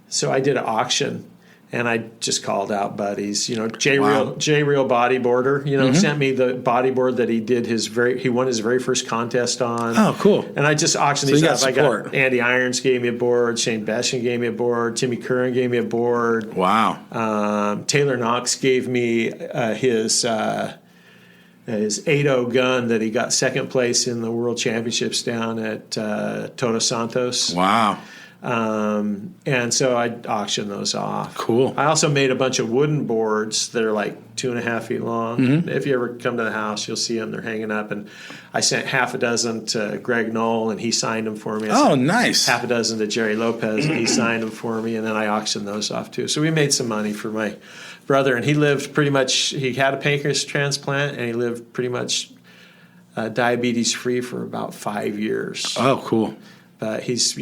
so I did an auction, and I just called out buddies. You know, J Real bodyboarder, you know, sent me the bodyboard that he did he won his very first contest on. Oh, cool. And I just auctioned these off. I got Andy Irons gave me a board, Shane Beshin gave me a board, Timmy Curran gave me a board. Wow. Taylor Knox gave me his 8.0 gun that he got second place in the World Championships down at Todos Santos. Wow. And so I auctioned those off. Cool. I also made a bunch of wooden boards that are like 2.5 feet long. If you ever come to the house, you'll see them. They're hanging up. And I sent half a dozen to Greg Knoll, and he signed them for me. Oh, nice. Half a dozen to Jerry Lopez, and he signed them for me. And then I auctioned those off too. So we made some money for my brother. And he lived pretty much, he had a pancreas transplant, and he lived pretty much diabetes free for about 5 years. Oh, cool. But he's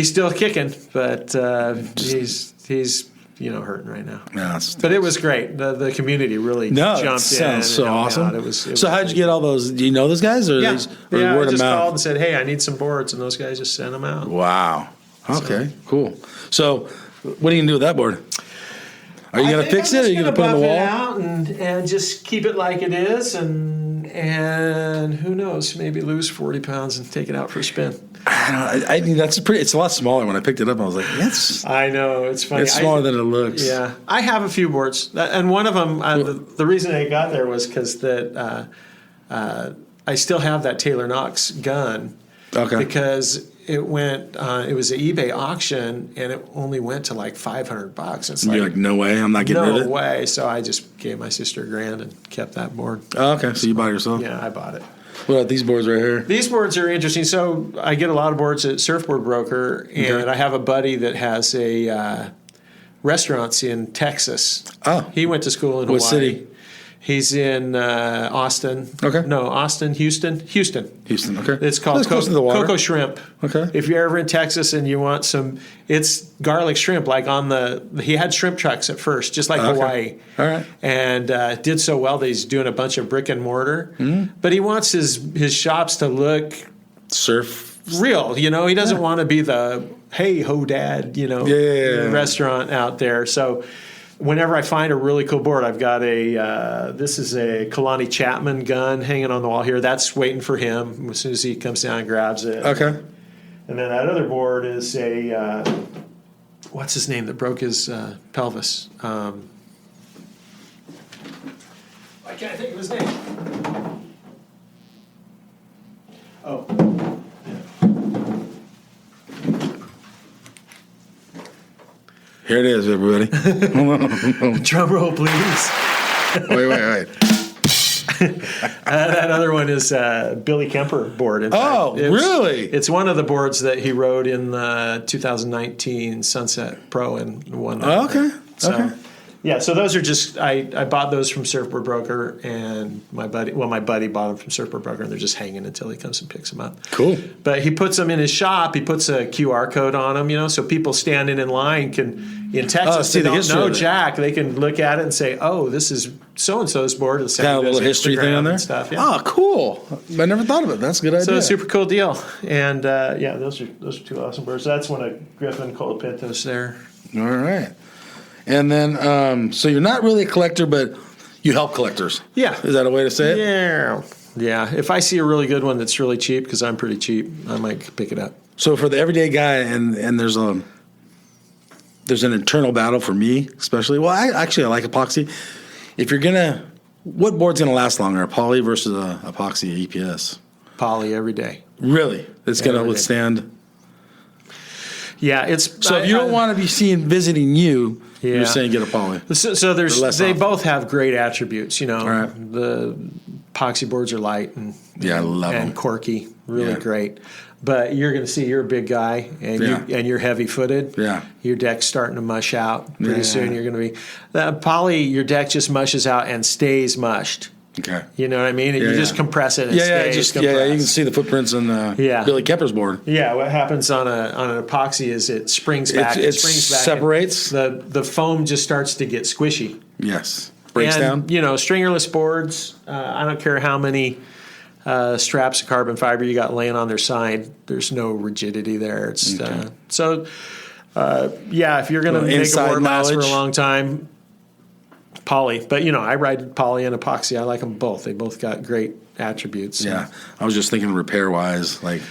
still kicking, but he's hurting right now. Yeah, but it was great. The community really jumped in. Sounds so awesome. It was so how'd you get all those? Do you know those guys? Or yeah, word I just of mouth? called and said, hey, I need some boards, and those guys just sent them out. Wow. Okay, cool. So what are you going to do with that board? Are you going to fix it, or are you going to put it on the wall? Out and just keep it like it is, and who knows, maybe lose 40 pounds and take it out for a spin. I mean, it's a lot smaller. When I picked it up, I was like, yes. I know, it's funny. It's smaller than it looks. Yeah. I have a few boards, and one of them, the reason I got there was because I still have that Taylor Knox gun. Okay. Because it went, it was an eBay auction, and it only went to like $500. It's You're like, no way, I'm not getting rid of it? No way. So I just gave my sister $1,000 and kept that board. Oh, okay. So you bought it yourself? Yeah, I bought it. What about these boards right here? These boards are interesting. So I get a lot of boards at Surfboard Broker, and I have a buddy that has a restaurants in Texas. Oh. He went to school in Hawaii. What city? He's in Austin. Okay. No, Austin, Houston. Houston, okay. It's called close to the water. Coco Shrimp. Okay. If you're ever in Texas and you want it's garlic shrimp, like he had shrimp trucks at first, just like Hawaii. All right. And did so well that he's doing a bunch of brick and mortar. But he wants his shops to look real. You know, he doesn't want to be the, hey, ho, dad, restaurant out there. So whenever I find a really cool board, I've got this is a Kalani Chapman gun hanging on the wall here. That's waiting for him as soon as he comes down and grabs it. Okay. And then that other board is what's his name that broke his pelvis? I can't think of his name. Oh. Here it is, everybody. Drum roll, please. Wait. That other one is Billy Kemper board. In Oh, fact, really? It's one of the boards that he rode in the 2019 Sunset Pro and won that. Oh, okay. So, Okay. yeah, so those are just I bought those from Surfboard Broker, and my buddy bought them from Surfboard Broker, and they're just hanging until he comes and picks them up. Cool. But he puts them in his shop. He puts a QR code on them, so people standing in line can, in Texas, see they the don't history know of it. Jack. They can look at it and say, "Oh, this is so and so's board." Got a little history thing on there. and stuff. Yeah. Oh, cool. I never thought of it. That's a good idea. So it's a super cool deal. And those are two awesome birds. That's one of Griffin Colapintos there. All right. And then, so you're not really a collector, but you help collectors. Yeah. Is that a way to say it? Yeah. Yeah. If I see a really good one that's really cheap, because I'm pretty cheap, I might pick it up. So for the everyday guy, and there's an internal battle for me, especially. Well, I like epoxy. If you're gonna, what board's gonna last longer, a poly versus a epoxy EPS? Poly every day. Really, it's gonna Every day. withstand. Yeah, it's So if you don't want to be seen visiting you, Yeah. you're saying get a poly. So Or less they often. both have great attributes. right. The epoxy boards are light and Yeah, I love and them. corky, really Yeah. great. But you're going to see you're a big guy and you're heavy footed. Yeah. Your deck's starting to mush out pretty Yeah. soon. You're going to be poly. Your deck just mushes out and stays mushed. Okay. You know what I mean? You just compress it. And Yeah, it yeah, stays you can compressed. see the footprints on Yeah. Billy Kemper's board. Yeah, what happens on an epoxy is it springs back. It springs back. separates. The foam just starts to get squishy. Yes, breaks down. Stringerless boards. I don't care how many straps of carbon fiber you got laying on their side. There's no rigidity there. It's if you're going to make a inside board last for a knowledge. long time, poly. But I ride poly and epoxy. I like them both. They both got great attributes. Yeah, I was just thinking repair wise, like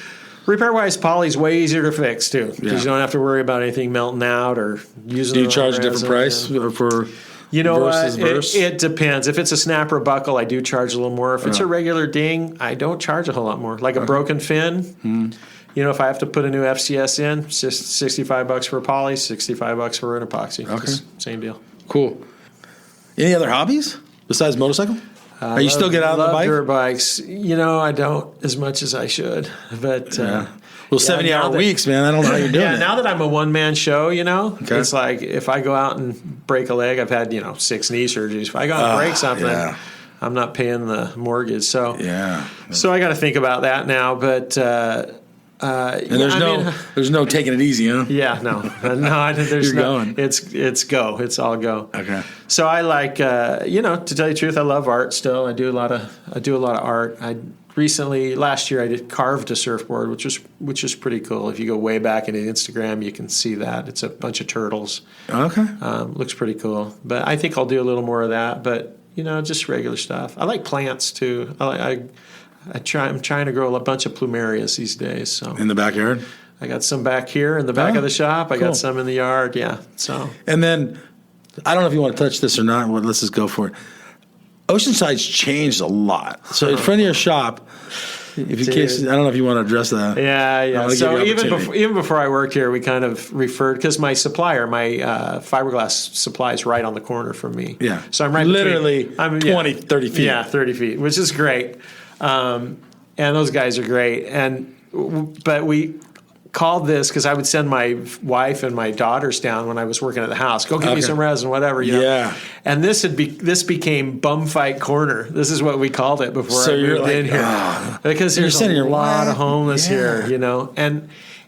Repair-wise, poly's way easier to fix, too, because Yeah. you don't have to worry about anything melting out or using do you the charge a wrong different resin. price for Versus versus verse? It depends. If it's a snap or a buckle, I do charge a little more. If it's a regular ding, I don't charge a whole lot more. Like a broken fin, if I have to put a new FCS in, it's just $65 for a poly, $65 for an epoxy. Okay. Just same deal. Cool. Any other hobbies besides motorcycle? Are you still get out on the Love bike? dirt bikes. I don't as much as I should. But Well, now 70-hour that- weeks, man. I don't know how you're doing yeah, it. now that I'm a one-man show, Okay. it's like if I go out and break a leg, I've had, 6 knee surgeries. If I go out and break something, yeah. I'm not paying the mortgage. So Yeah. so I got to think about that now. But And there's no taking it easy, huh? yeah, no, there's You're going. It's go. It's all go. Okay. So I like, to tell you the truth, I love art still. I do a lot of art. Last year I carved a surfboard, which is pretty cool. If you go way back into Instagram, you can see that. It's a bunch of turtles. Okay. Looks pretty cool. But I think I'll do a little more of that. But just regular stuff. I like plants too. I'm trying to grow a bunch of plumerias these days. So In the backyard? I got some back here in the back of the shop. I cool. got some in the yard. Yeah. So And then, I don't know if you want to touch this or not. Well, let's just go for it. Oceanside's changed a lot. So in front of your shop, if in case, I don't know if you want to address that. yeah. I'll give So you even opportunity. before I worked here, we kind of referred because my supplier, my fiberglass supply is right on the corner from me. Yeah. So I'm right Literally between, 20, 30 feet. Yeah, 30 feet, which is great. And those guys are great. But we called this because I would send my wife and my daughters down when I was working at the house. Go get me some resin, whatever. Yeah. And this became Bum Fight Corner. This is what we called it before So I you're moved like, in here. Because there's sending a your lot wife? of homeless Yeah. here,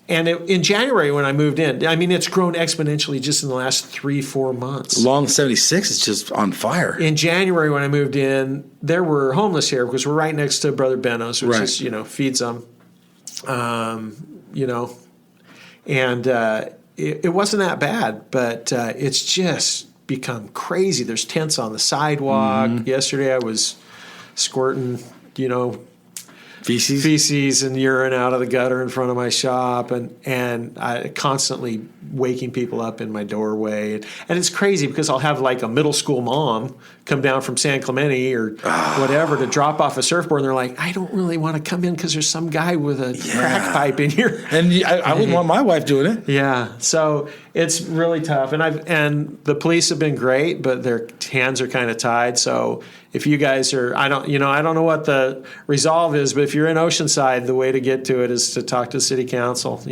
And in January when I moved in, it's grown exponentially just in the last 3-4 months. Long 76 is just on fire. In January when I moved in, there were homeless here because we're right next to Brother Benno's, which Right. is, feeds them. And it wasn't that bad, but it's just become crazy. There's tents on the sidewalk. Mm-hmm. Yesterday I was squirting, Feces? feces and urine out of the gutter in front of my shop, and I constantly waking people up in my doorway. And it's crazy because I'll have like a middle school mom come down from San Clemente or whatever to drop off a surfboard, and they're like, I don't really want to come in because there's some guy with a crack pipe in here. And I wouldn't want my wife doing it. Yeah, so it's really tough, and the police have been great, but their hands are kind of tied. So if you guys are, I don't know what the resolve is, but if you're in Oceanside, the way to get to it is to talk to the city council.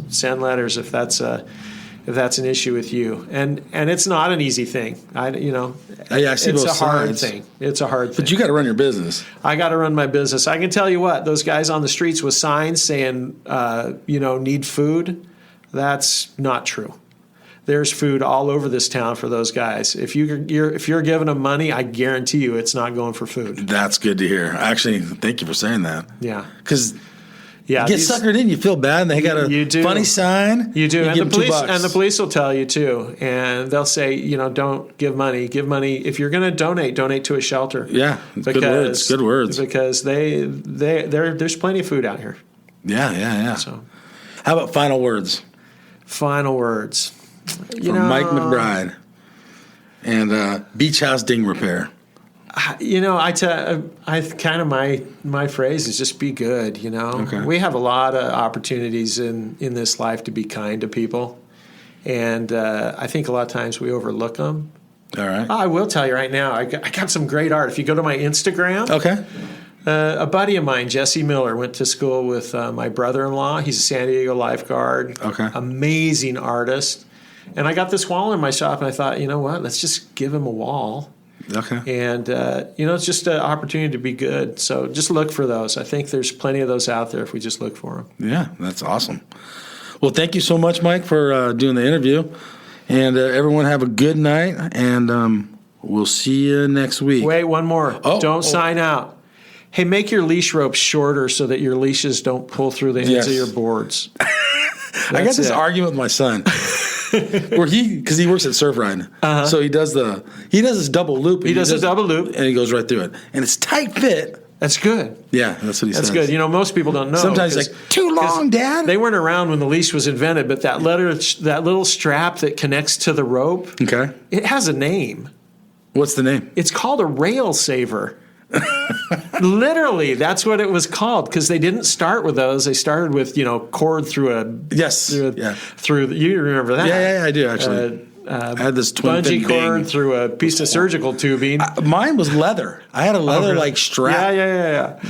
Send letters if that's an issue with you, and it's not an easy thing. I see both it's a hard sides. thing. It's a hard thing. But you got to run your business. I got to run my business. I can tell you what, those guys on the streets with signs saying, need food, that's not true. There's food all over this town for those guys. If you're giving them money, I guarantee you it's not going for food. That's good to hear. Actually, thank you for saying that. Yeah. Because you get suckered in, you feel bad, and they got a funny sign. You do. And the police will tell you too. And they'll say, don't give money. Give money. If you're going to donate to a shelter. Yeah. Good words. Because there's plenty of food out here. Yeah. So, how about final words? From Mike McBride and Beach House Ding Repair. My phrase is just be good. Okay. We have a lot of opportunities in this life to be kind to people, and I think a lot of times we overlook them. All right. I will tell you right now, I got some great art. If you go to my Instagram, okay. A buddy of mine, Jesse Miller, went to school with my brother-in-law. He's a San Diego lifeguard. Okay. Amazing artist. And I got this wall in my shop, and I thought, you know what? Let's just give him a wall. Okay. And, it's just an opportunity to be good. So just look for those. I think there's plenty of those out there if we just look for them. Yeah, that's awesome. Well, thank you so much, Mike, for doing the interview. And everyone have a good night, and we'll see you next week. Wait, one more. Don't sign out. Hey, make your leash ropes shorter so that your leashes don't pull through the ends of your boards. I got this argument with my son. Because he works at Surf Ride, so he does this double loop. He does a double loop, and he goes right through it, and it's tight fit. That's good. Yeah, that's what he says. That's good. Most people don't know. Sometimes he's like, too long, Dad. They weren't around when the leash was invented, but that little strap that connects to the rope, okay, it has a name. What's the name? It's called a rail saver. Literally, that's what it was called, because they didn't start with those. They started with cord through a through you remember that? Yeah, I do actually. I had this twin bungee cord through a piece of surgical tubing. Mine was leather. I had a leather strap. Yeah.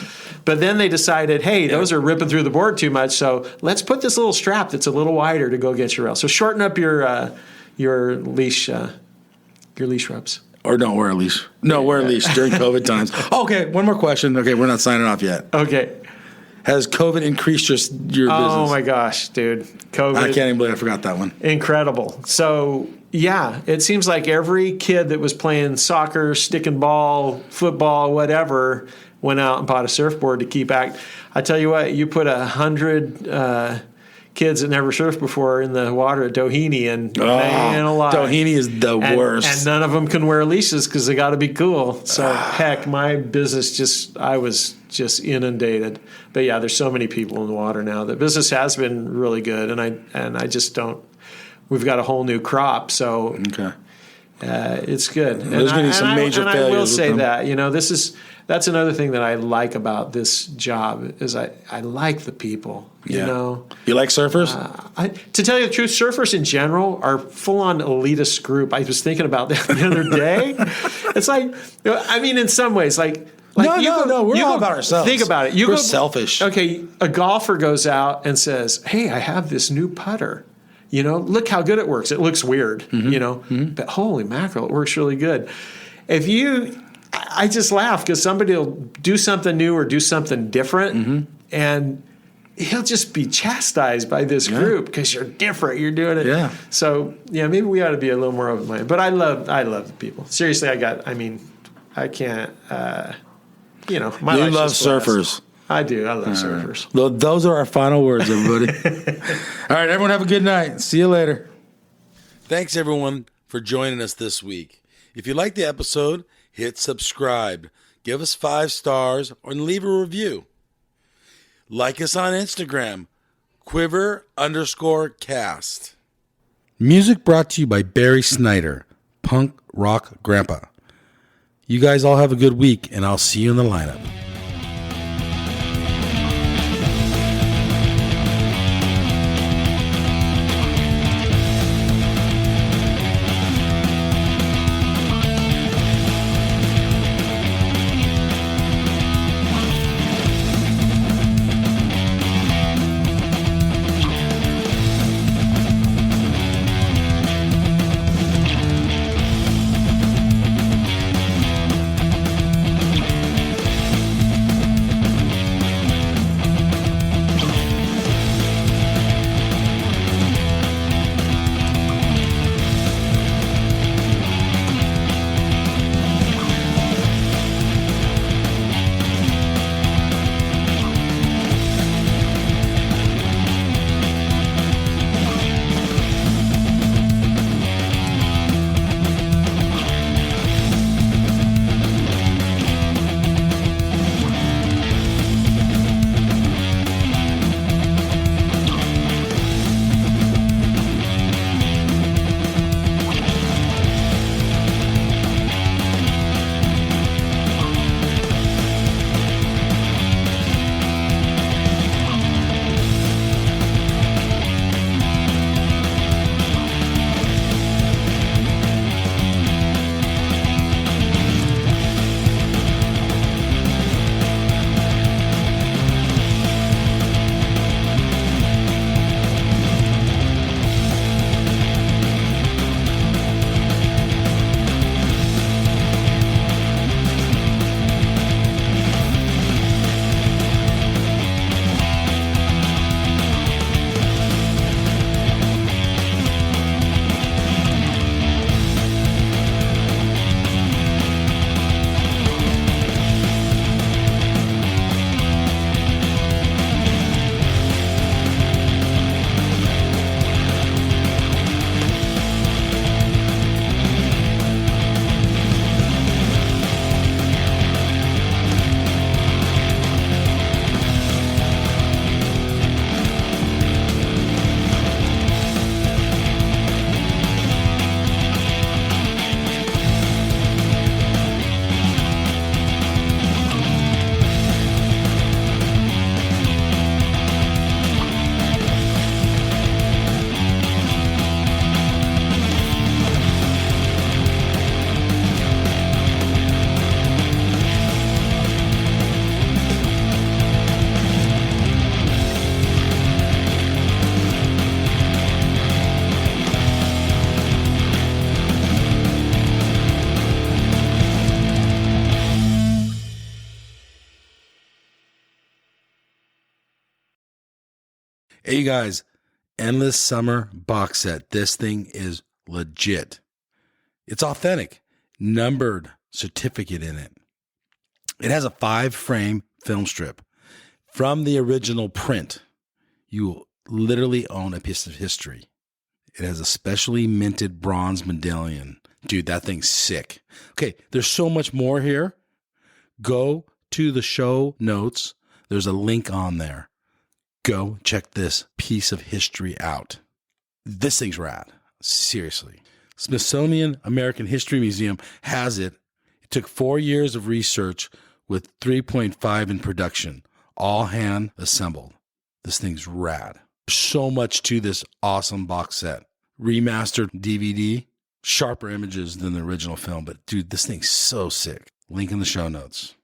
But then they decided, hey, those are ripping through the board too much, so let's put this little strap that's a little wider to go get your rail. So shorten up your leash ropes. Or don't wear a leash. No, wear a leash during COVID times. Okay, one more question. Okay, we're not signing off yet. Okay. Has COVID increased your business? Oh, my gosh, dude. COVID. I can't even believe I forgot that one. Incredible. So, yeah, it seems like every kid that was playing soccer, stick and ball, football, whatever, went out and bought a surfboard to keep active. I tell you what, you put 100 kids that never surfed before in the water at Doheny, and man alive. Doheny is the worst. And none of them can wear leashes because they got to be cool. So, heck, my business I was just inundated. But, yeah, there's so many people in the water now. The business has been really good, and I just don't – we've got a whole new crop, so it's good. There's going to be some major failures. And I will say that, that's another thing that I like about this job is I like the people. You like surfers? To tell you the truth, surfers in general are full-on elitist group. I was thinking about that the other day. It's like, in some ways, no, we're all about ourselves. Think about it. We're selfish. Okay, a golfer goes out and says, hey, I have this new putter. Look how good it works. It looks weird, but holy mackerel, it works really good. I just laugh because somebody will do something new or do something different, and he'll just be chastised by this group because you're different. You're doing it. Yeah. So, maybe we ought to be a little more open-minded. But I love the people. Seriously, I can't, you love surfers. I do. I love surfers. Well, those are our final words, everybody. All right, everyone have a good night. See you later. Thanks, everyone, for joining us this week. If you liked the episode, hit subscribe, give us 5 stars, or leave a review. Like us on Instagram, quiver_cast. Music brought to you by Barry Snyder, Punk Rock Grandpa. You guys all have a good week, and I'll see you in the lineup. Hey, you guys, Endless Summer box set. This thing is legit. It's authentic, numbered certificate in it. It has a 5-frame film strip from the original print. You will literally own a piece of history. It has a specially minted bronze medallion. Dude, that thing's sick. Okay, there's so much more here. Go to the show notes. There's a link on there. Go check this piece of history out. This thing's rad. Seriously. Smithsonian American History Museum has it. It took 4 years of research with 3.5 in production, all hand assembled. This thing's rad. So much to this awesome box set. Remastered DVD, sharper images than the original film, but dude, this thing's so sick. Link in the show notes.